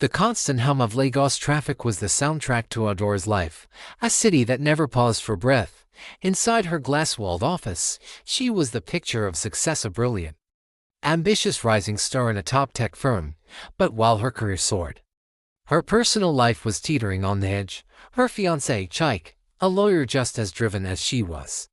The constant hum of Lagos traffic was the soundtrack to Adora's life, a city that never paused for breath. Inside her glass-walled office, she was the picture of success, a brilliant, ambitious rising star in a top-tech firm. But while her career soared, her personal life was teetering on the edge. Her fiancé, Chike, a lawyer just as driven as she was,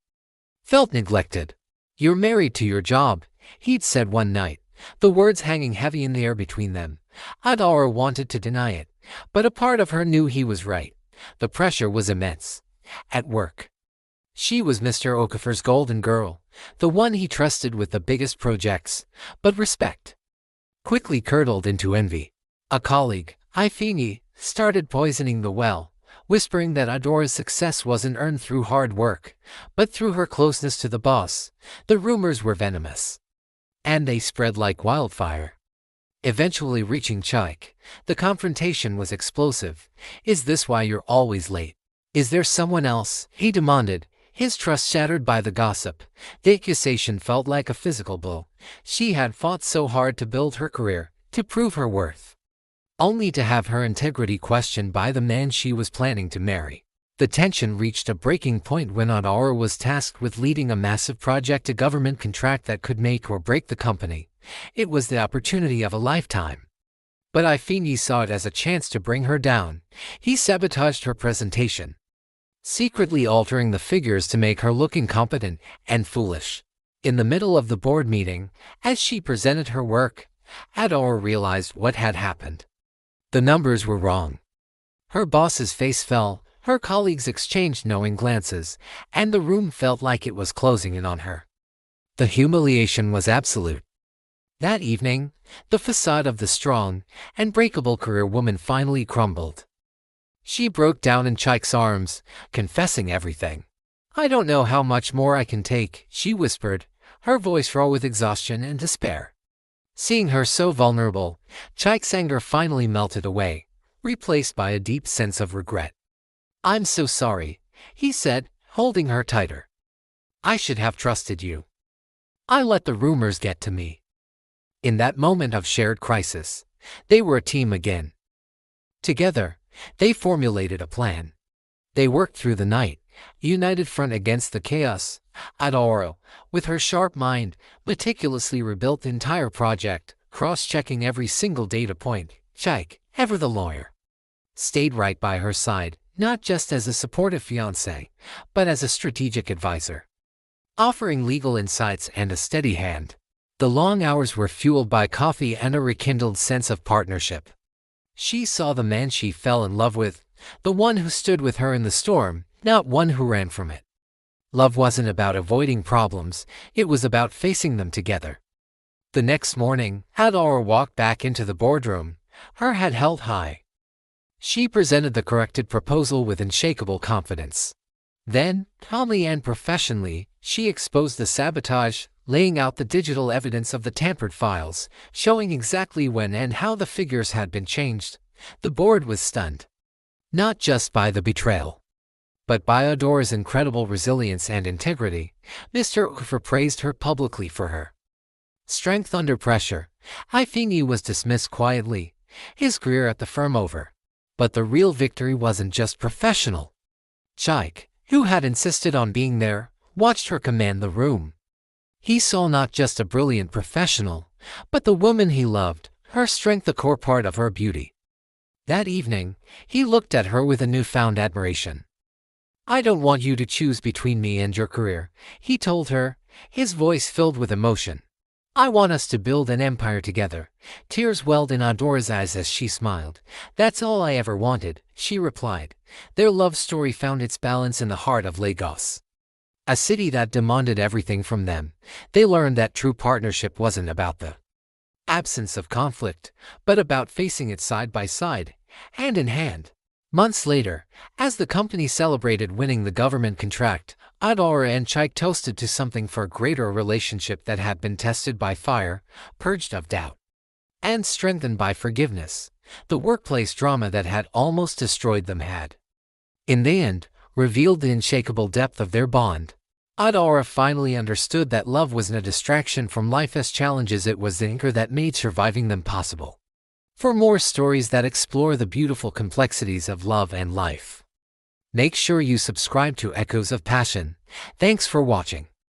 felt neglected. "You're married to your job," he'd said one night, the words hanging heavy in the air between them. Adora wanted to deny it, but a part of her knew he was right. The pressure was immense. At work, she was Mr. Okafor's golden girl, the one he trusted with the biggest projects, but respect quickly curdled into envy. A colleague, Ifeanyi, started poisoning the well, whispering that Adora's success wasn't earned through hard work, but through her closeness to the boss. The rumors were venomous, and they spread like wildfire, eventually reaching Chike. The confrontation was explosive. "Is this why you're always late? Is there someone else?" he demanded, his trust shattered by the gossip. The accusation felt like a physical blow. She had fought so hard to build her career, to prove her worth, only to have her integrity questioned by the man she was planning to marry. The tension reached a breaking point when Adora was tasked with leading a massive project, a government contract that could make or break the company. It was the opportunity of a lifetime. But Ifeanyi saw it as a chance to bring her down. He sabotaged her presentation, secretly altering the figures to make her look incompetent and foolish. In the middle of the board meeting, as she presented her work, Adora realized what had happened. The numbers were wrong. Her boss's face fell, her colleagues exchanged knowing glances, and the room felt like it was closing in on her. The humiliation was absolute. That evening, the facade of the strong, unbreakable career woman finally crumbled. She broke down in Chike's arms, confessing everything. "I don't know how much more I can take," she whispered, her voice raw with exhaustion and despair. Seeing her so vulnerable, Chike's anger finally melted away, replaced by a deep sense of regret. "I'm so sorry," he said, holding her tighter. "I should have trusted you. I let the rumors get to me." In that moment of shared crisis, they were a team again. Together, they formulated a plan. They worked through the night, a united front against the chaos. Adora, with her sharp mind, meticulously rebuilt the entire project, cross-checking every single data point. Chike, ever the lawyer, stayed right by her side, not just as a supportive fiancé, but as a strategic advisor, offering legal insights and a steady hand. The long hours were fueled by coffee and a rekindled sense of partnership. She saw the man she fell in love with, the one who stood with her in the storm, not one who ran from it. Love wasn't about avoiding problems, it was about facing them together. The next morning, Adora walked back into the boardroom, her head held high. She presented the corrected proposal with unshakable confidence. Then, calmly and professionally, she exposed the sabotage, laying out the digital evidence of the tampered files, showing exactly when and how the figures had been changed. The board was stunned, not just by the betrayal, but by Adora's incredible resilience and integrity. Mr. Okafor praised her publicly for her strength under pressure. Ifeanyi was dismissed quietly, his career at the firm over. But the real victory wasn't just professional. Chike, who had insisted on being there, watched her command the room. He saw not just a brilliant professional, but the woman he loved, her strength the core part of her beauty. That evening, he looked at her with a newfound admiration. "I don't want you to choose between me and your career," he told her, his voice filled with emotion. "I want us to build an empire together." Tears welled in Adora's eyes as she smiled. "That's all I ever wanted," she replied. Their love story found its balance in the heart of Lagos, a city that demanded everything from them. They learned that true partnership wasn't about the absence of conflict, but about facing it side by side, hand in hand. Months later, as the company celebrated winning the government contract, Adora and Chike toasted to something far greater, a relationship that had been tested by fire, purged of doubt, and strengthened by forgiveness. The workplace drama that had almost destroyed them had, in the end, revealed the unshakable depth of their bond. Adora finally understood that love wasn't a distraction from life's challenges, it was the anchor that made surviving them possible. for more stories that explore the beautiful complexities of love and life. Make sure you subscribe to Echoes of Passion. Thanks for watching.